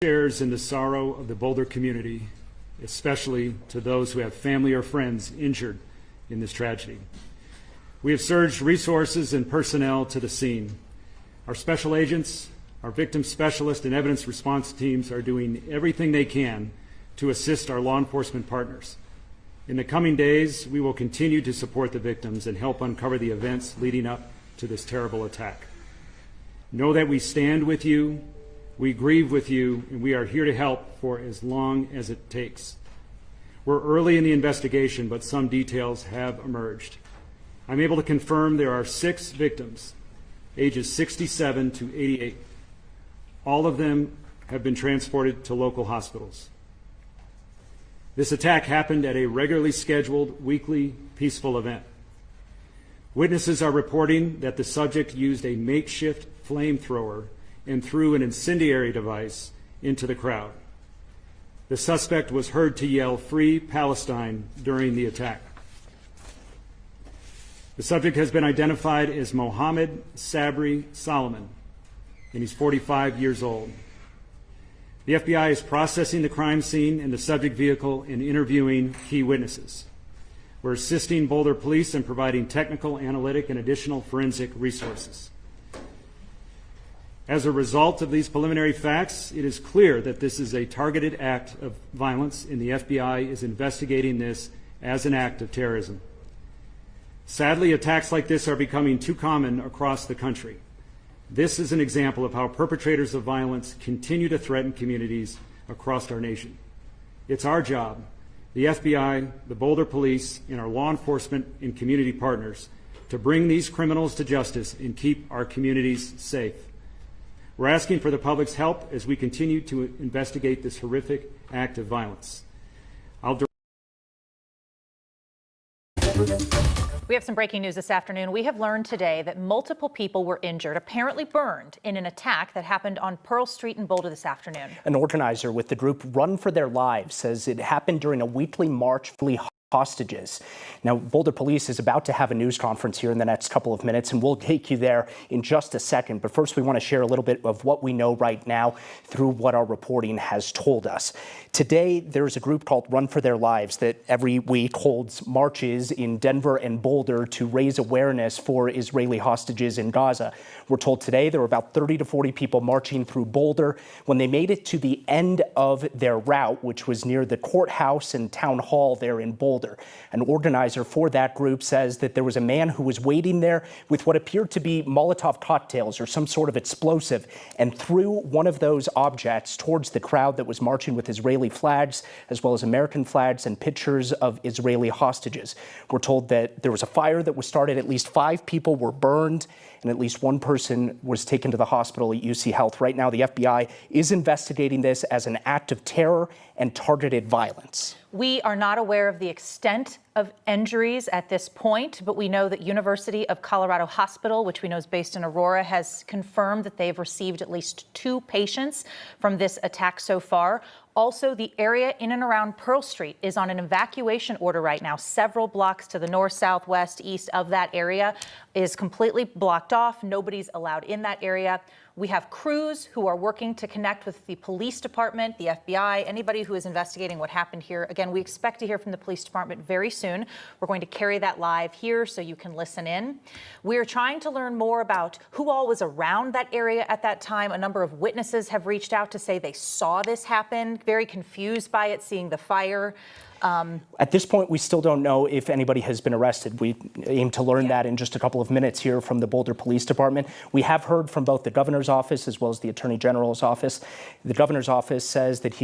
Shares in the sorrow of the Boulder community, especially to those who have family or friends injured in this tragedy. We have surged resources and personnel to the scene. Our special agents, our victim specialists, and evidence response teams are doing everything they can to assist our law enforcement partners. In the coming days, we will continue to support the victims and help uncover the events leading up to this terrible attack. Know that we stand with you, we grieve with you, and we are here to help for as long as it takes. We're early in the investigation, but some details have emerged. I'm able to confirm there are 6 victims, ages 67 to 88. All of them have been transported to local hospitals. This attack happened at a regularly scheduled weekly peaceful event. Witnesses are reporting that the subject used a makeshift flamethrower and threw an incendiary device into the crowd. The suspect was heard to yell, "Free Palestine," during the attack. The subject has been identified as Mohammed Sabri Solomon, and he's 45 years old. The FBI is processing the crime scene and the subject vehicle and interviewing key witnesses. We're assisting Boulder Police in providing technical, analytic, and additional forensic resources. As a result of these preliminary facts, it is clear that this is a targeted act of violence, and the FBI is investigating this as an act of terrorism. Sadly, attacks like this are becoming too common across the country. This is an example of how perpetrators of violence continue to threaten communities across our nation. It's our job, the FBI, the Boulder Police, and our law enforcement and community partners, to bring these criminals to justice and keep our communities safe. We're asking for the public's help as we continue to investigate this horrific act of violence. We have some breaking news this afternoon. We have learned today that multiple people were injured, apparently burned, in an attack that happened on Pearl Street in Boulder this afternoon. An organizer with the group Run for Their Lives says it happened during a weekly march for hostages. Now, Boulder Police is about to have a news conference here in the next couple of minutes, and we'll take you there in just a second. But first, we want to share a little bit of what we know right now through what our reporting has told us. Today, there's a group called Run for Their Lives that every week holds marches in Denver and Boulder to raise awareness for Israeli hostages in Gaza. We're told today there were about 30 to 40 people marching through Boulder. When they made it to the end of their route, which was near the courthouse and town hall there in Boulder, an organizer for that group says that there was a man who was waiting there with what appeared to be Molotov cocktails or some sort of explosive and threw one of those objects towards the crowd that was marching with Israeli flags, as well as American flags and pictures of Israeli hostages. We're told that there was a fire that was started. At least 5 people were burned, and at least 1 person was taken to the hospital at UC Health. Right now, the FBI is investigating this as an act of terror and targeted violence. We are not aware of the extent of injuries at this point, but we know that University of Colorado Hospital, which we know is based in Aurora, has confirmed that they've received at least 2 patients from this attack so far. Also, the area in and around Pearl Street is on an evacuation order right now. Several blocks to the north, south, west, east of that area is completely blocked off. Nobody's allowed in that area. We have crews who are working to connect with the police department, the FBI, anybody who is investigating what happened here. Again, we expect to hear from the police department very soon. We're going to carry that live here so you can listen in. We're trying to learn more about who all was around that area at that time. A number of witnesses have reached out to say they saw this happen, very confused by it, seeing the fire. At this point, we still don't know if anybody has been arrested. We aim to learn that in just a couple of minutes here from the Boulder Police Department. We have heard from both the governor's office as well as the attorney general's office. The governor's office says that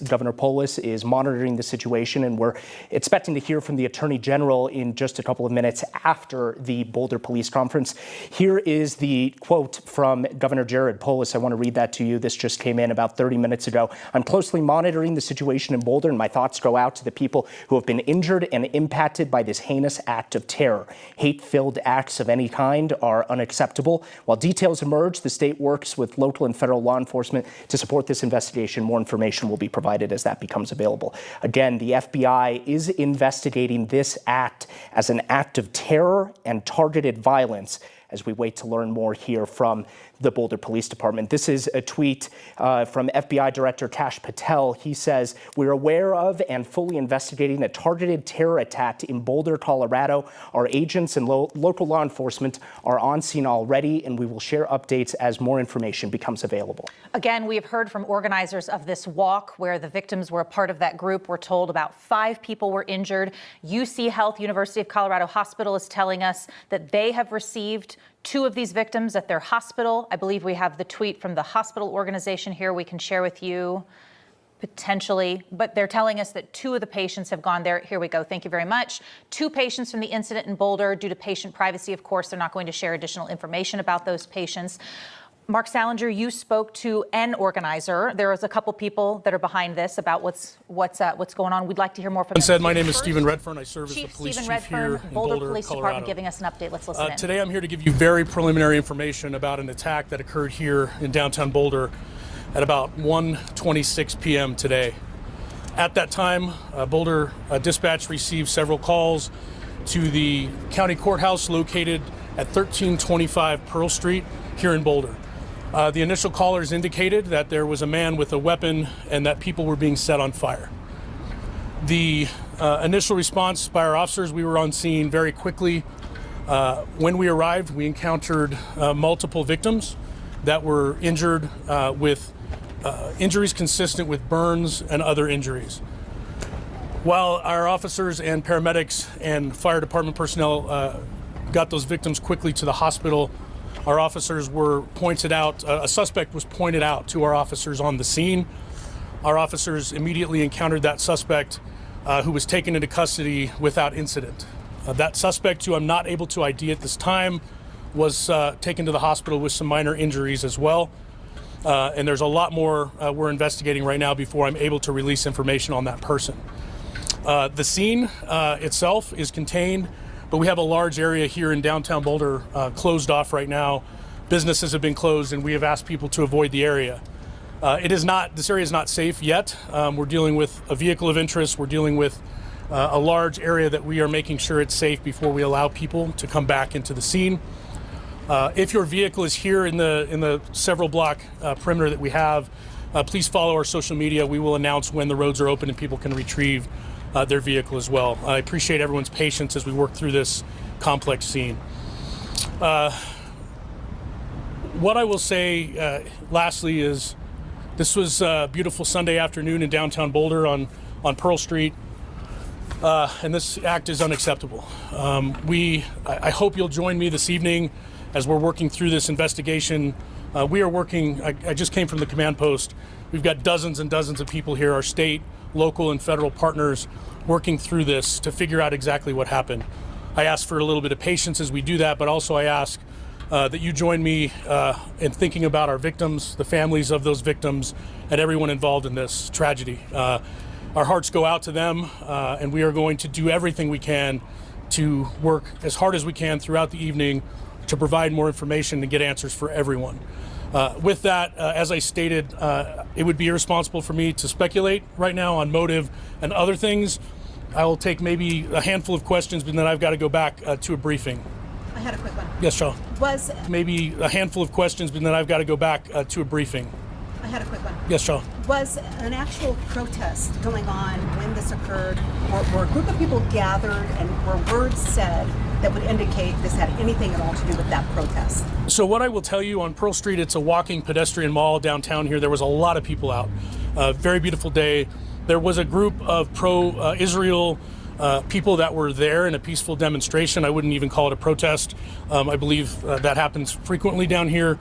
Governor Polis is monitoring the situation, and we're expecting to hear from the attorney general in just a couple of minutes after the Boulder Police Conference. Here is the quote from Governor Jared Polis. I want to read that to you. This just came in about 30 minutes ago. "I'm closely monitoring the situation in Boulder, and my thoughts go out to the people who have been injured and impacted by this heinous act of terror. Hate-filled acts of any kind are unacceptable. While details emerge, the state works with local and federal law enforcement to support this investigation. More information will be provided as that becomes available." Again, the FBI is investigating this act as an act of terror and targeted violence as we wait to learn more here from the Boulder Police Department. This is a tweet from FBI Director Kash Patel. He says, "We're aware of and fully investigating a targeted terror attack in Boulder, Colorado. Our agents and local law enforcement are on scene already, and we will share updates as more information becomes available." Again, we have heard from organizers of this walk where the victims were a part of that group. We're told about 5 people were injured. UC Health, University of Colorado Hospital, is telling us that they have received 2 of these victims at their hospital. I believe we have the tweet from the hospital organization here we can share with you. Potentially, but they're telling us that 2 of the patients have gone there. Here we go. Thank you very much. 2 patients from the incident in Boulder. Due to patient privacy, of course, they're not going to share additional information about those patients. Mark Salinger, you spoke to an organizer. There is a couple people that are behind this about what's going on. We'd like to hear more from them. My name is Stephen Redfern. I serve as the police chief here in Boulder Boulder, Police Colorado. Department, giving us an update. Let's listen in. Today I'm here to give you very preliminary information about an attack that occurred here in downtown Boulder at about 1:26 p.m. today. At that time, Boulder dispatch received several calls to the county courthouse located at 1325 Pearl Street here in Boulder. The initial callers indicated that there was a man with a weapon and that people were being set on fire. The initial response by our officers, we were on scene very quickly. When we arrived, we encountered multiple victims that were injured with injuries consistent with burns and other injuries. While our officers and paramedics and fire department personnel got those victims quickly to the hospital, our officers were pointed out, a suspect was pointed out to our officers on the scene. Our officers immediately encountered that suspect who was taken into custody without incident. That suspect, who I'm not able to ID at this time, was taken to the hospital with some minor injuries as well. And there's a lot more we're investigating right now before I'm able to release information on that person. The scene itself is contained, but we have a large area here in downtown Boulder closed off right now. Businesses have been closed, and we have asked people to avoid the area. This area is not safe yet. We're dealing with a vehicle of interest. We're dealing with a large area that we are making sure it's safe before we allow people to come back into the scene. If your vehicle is here in the several block perimeter that we have, please follow our social media. We will announce when the roads are open and people can retrieve their vehicle as well. I appreciate everyone's patience as we work through this complex scene. What I will say lastly is this was a beautiful Sunday afternoon in downtown Boulder on Pearl Street, and this act is unacceptable. I hope you'll join me this evening as we're working through this investigation. We are working, I just came from the command post. We've got dozens and dozens of people here, our state, local, and federal partners working through this to figure out exactly what happened. I ask for a little bit of patience as we do that, but also I ask that you join me in thinking about our victims, the families of those victims, and everyone involved in this tragedy. Our hearts go out to them, and we are going to do everything we can to work as hard as we can throughout the evening to provide more information and get answers for everyone. With that, as I stated, it would be irresponsible for me to speculate right now on motive and other things. I will take maybe a handful of questions, but then I've got to go back to a briefing. I had a quick one. Yes, Shaw. Was Maybe a handful of questions, but then I've got to go back to a briefing. I had a quick one. Yes, Shaw. Was an actual protest going on when this occurred? Were a group of people gathered and were words said that would indicate this had anything at all to do with that protest? So what I will tell you, on Pearl Street, it's a walking pedestrian mall downtown here. There was a lot of people out. Very beautiful day. There was a group of pro-Israel people that were there in a peaceful demonstration. I wouldn't even call it a protest. I believe that happens frequently down here.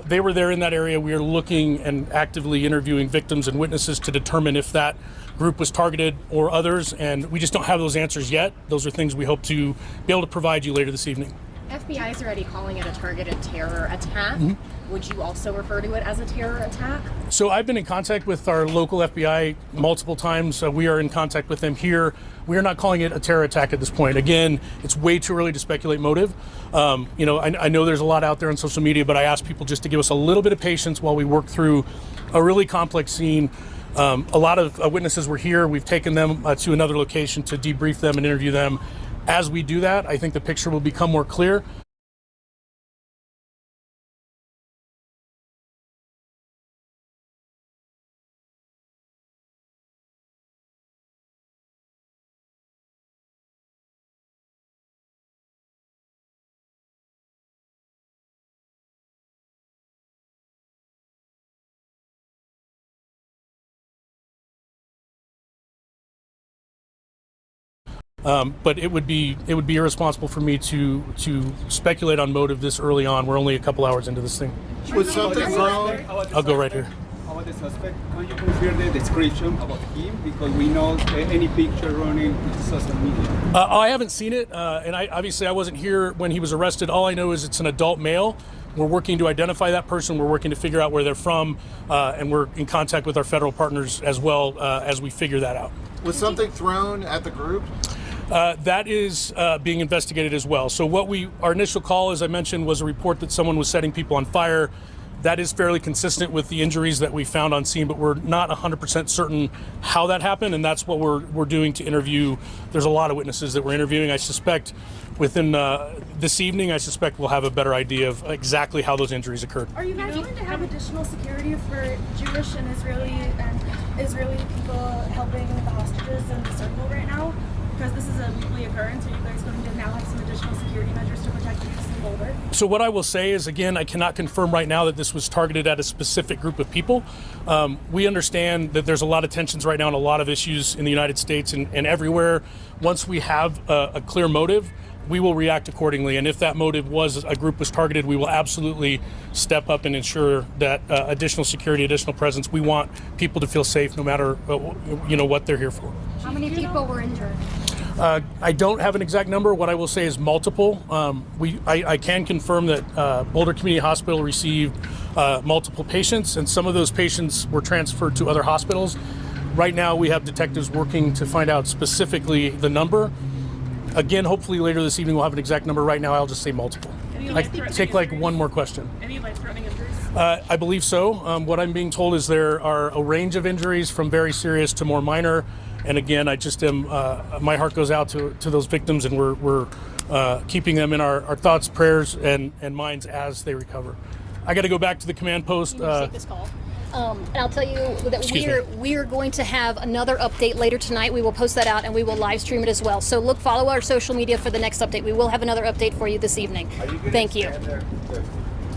They were there in that area. We are looking and actively interviewing victims and witnesses to determine if that group was targeted or others, and we just don't have those answers yet. Those are things we hope to be able to provide you later this evening. FBI is already calling it a targeted terror attack. Would you also refer to it as a terror attack? So I've been in contact with our local FBI multiple times. We are in contact with them here. We are not calling it a terror attack at this point. Again, it's way too early to speculate motive. I know there's a lot out there on social media, but I ask people just to give us a little bit of patience while we work through a really complex scene. A lot of witnesses were here. We've taken them to another location to debrief them and interview them. As we do that, I think the picture will become more clear. But it would be irresponsible for me to speculate on motive this early on. We're only a couple hours into this thing. Was something wrong? I'll go right here. About the suspect, can you confirm the description about him? Because we know any picture running to social media. I haven't seen it, and I wasn't here when he was arrested. All I know is it's an adult male. We're working to identify that person. We're working to figure out where they're from, and we're in contact with our federal partners as well as we figure that out. Was something thrown at the group? That is being investigated as well. So our initial call, as I mentioned, was a report that someone was setting people on fire. That is fairly consistent with the injuries that we found on scene, but we're not 100% certain how that happened, and that's what we're doing to interview. There's a lot of witnesses that we're interviewing. I suspect within this evening, we'll have a better idea of exactly how those injuries occurred. Are you guys going to have additional security for Jewish and Israeli people helping the hostages in the circle right now? Because this is a weekly occurrence, are you guys going to now have some additional security measures to protect Jews in Boulder? So what I will say is, again, I cannot confirm right now that this was targeted at a specific group of people. We understand that there's a lot of tensions right now and a lot of issues in the United States and everywhere. Once we have a clear motive, we will react accordingly. And if that motive was a group was targeted, we will absolutely step up and ensure that additional security, additional presence. We want people to feel safe no matter what they're here for. How many people were injured? I don't have an exact number. What I will say is multiple. I can confirm that Boulder Community Hospital received multiple patients, and some of those patients were transferred to other hospitals. Right now, we have detectives working to find out specifically the number. Again, hopefully later this evening we'll have an exact number. Right now, I'll just say multiple. I take one more question. Any life-threatening injuries? I believe so. What I'm being told is there are a range of injuries from very serious to more minor. And again, I just am. My heart goes out to those victims, and we're keeping them in our thoughts, prayers, and minds as they recover. I got to go back to the command post. Take this call. And I'll tell you that we are going to have another update later tonight. We will post that out and we will live stream it as well. So follow our social media for the next update. We will have another update for you this evening. Thank you.